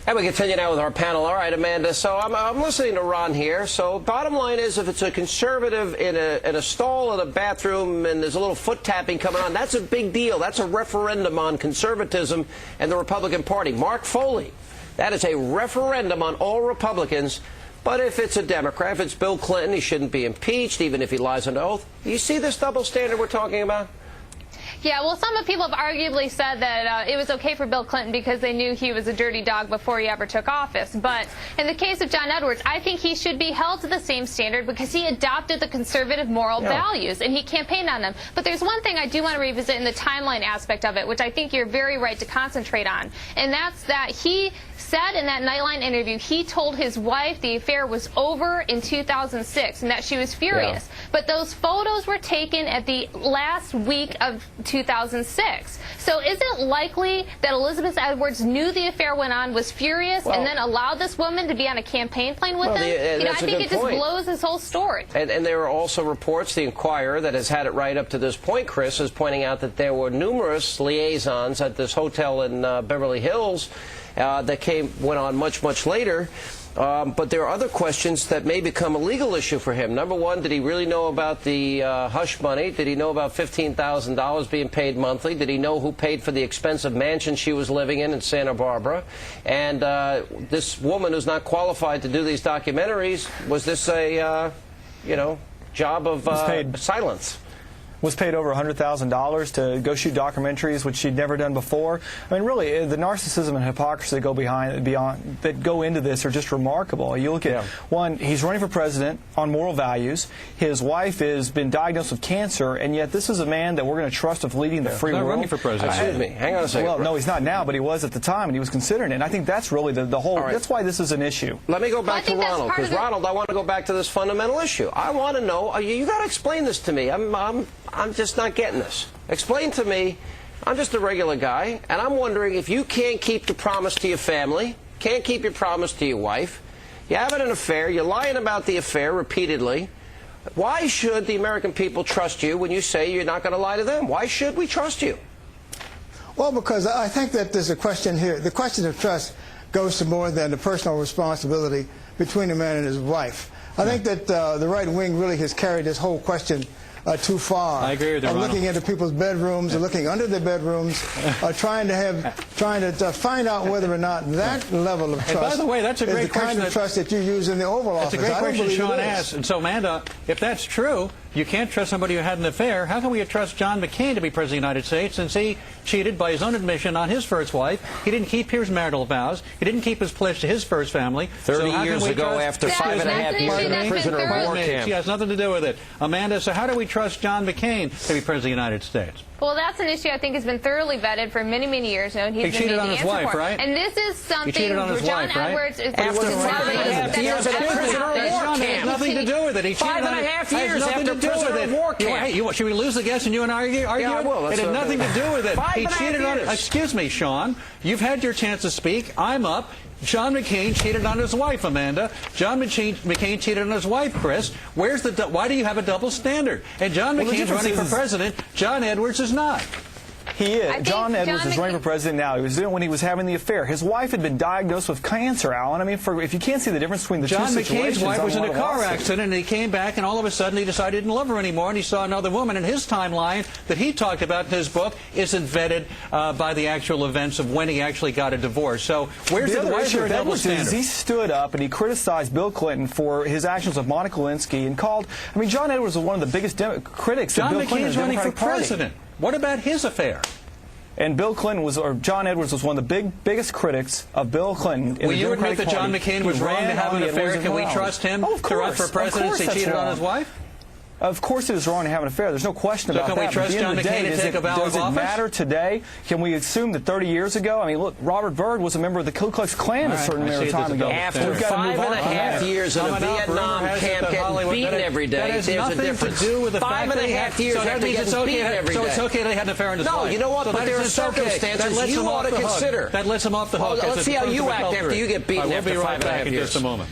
And we continue now with our panel. All right, Amanda, so I'm listening to Ron here. So bottom line is, if it's a conservative in a stall in a bathroom and there's a little foot tapping coming on, that's a big deal. That's a referendum on conservatism and the Republican Party. Mark Foley, that is a referendum on all Republicans. But if it's a Democrat, if it's Bill Clinton, he shouldn't be impeached, even if he lies under oath. You see this double standard we're talking about? Yeah, well, some people have arguably said that it was okay for Bill Clinton because they knew he was a dirty dog before he ever took office. But in the case of John Edwards, I think he should be held to the same standard because he adopted the conservative moral values and he campaigned on them. But there's one thing I do want to revisit in the timeline aspect of it, which I think you're very right to concentrate on, and that's that he said in that Nightline interview he told his wife the affair was over in 2006 and that she was furious. Yeah. But those photos were taken at the last week of 2006. So is it likely that Elizabeth Edwards knew the affair went on, was furious, and then allowed this woman to be on a campaign plane with him? I think it just blows his whole story. And there are also reports, the Inquirer, that has had it right up to this point, Chris, is pointing out that there were numerous liaisons at this hotel in Beverly Hills that went on much later. But there are other questions that may become a legal issue for him. Number one, did he really know about the hush money? Did he know about $15,000 being paid monthly? Did he know who paid for the expensive mansion she was living in Santa Barbara? And this woman who's not qualified to do these documentaries, was this a, job of silence? Was paid over $100,000 to go shoot documentaries, which she'd never done before. I mean, really, the narcissism and hypocrisy that go into this are just remarkable. You look at one; he's running for president on moral values. His wife has been diagnosed with cancer, and yet this is a man that we're going to trust of leading the free world. He's not running for president. Excuse me. Hang on a second. Well, no, he's not now, but he was at the time, and he was considering it. And I think that's really the whole. Right. That's why this is an issue. Let me go back to Ronald, because Ronald, I want to go back to this fundamental issue. I want to know. You got to explain this to me. I'm just not getting this. Explain to me. I'm just a regular guy, and I'm wondering if you can't keep the promise to your family, can't keep your promise to your wife, you're having an affair, you're lying about the affair repeatedly, why should the American people trust you when you say you're not going to lie to them? Why should we trust you? Well, because I think that there's a question here. The question of trust goes to more than the personal responsibility between the man and his wife. I think that the right wing really has carried this whole question too far. I agree with you, looking into people's bedrooms, and looking under their bedrooms, trying to find out whether or not that level of trust. And by the way, that's a great is the kind of trust that you use in the Oval Office. That's a great question Sean asked. And so, Amanda, if that's true, you can't trust somebody who had an affair. How can we trust John McCain to be president of the United States since he cheated by his own admission on his first wife? He didn't keep his marital vows. He didn't keep his pledge to his first family. 30 years ago, after 5.5 years in a prisoner of war camp. She has nothing to do with it. Amanda, so how do we trust John McCain to be president of the United States? Well, that's an issue I think has been thoroughly vetted for many years now. He cheated on his wife, right? And this is something he cheated on his John wife, right? Edwards is after 5.5 years in a prisoner of war camp. It has nothing to do with it. He cheated on 5.5 years after prisoner of war camp. Hey, should we lose the guess and you and I argue? Yeah, I will. It had nothing to do with it. He cheated on. Excuse me, Sean. You've had your chance to speak. I'm up. John McCain cheated on his wife, Amanda. John McCain cheated on his wife, Chris. Why do you have a double standard? And John McCain's running for president. John Edwards is not. He is. John Edwards is running for president now. He was doing it when he was having the affair. His wife had been diagnosed with cancer, Alan. I mean, if you can't see the difference between the two situations. John McCain's wife was in a car accident, and he came back, and all of a sudden he decided he didn't love her anymore, and he saw another woman. And his timeline that he talked about in his book isn't vetted by the actual events of when he actually got a divorce. So why is there a double standard? He stood up and he criticized Bill Clinton for his actions of Monica Lewinsky and called. I mean, John Edwards was one of the biggest critics of Bill Clinton. John McCain's running for president. What about his affair? And John Edwards was one of the biggest critics of Bill Clinton. Will you admit that John McCain was wrong to have an affair? Can we trust him to run for president since he cheated on his wife? Of course it is wrong to have an affair. There's no question about that. So can we trust John McCain to take a vow of office? Does it matter today? Can we assume that 30 years ago? I mean, look, Robert Byrd was a member of the Ku Klux Klan a certain amount of time ago. After 5.5 years in a Vietnam camp getting beaten every day, there's a difference. 5.5 years after getting beaten every day. So it's okay they had an affair on his wife? No, you know what? But there are circumstances you ought to consider. That lets him off the hook. Let's see how you act after you get beaten after 5.5 years. In just a moment.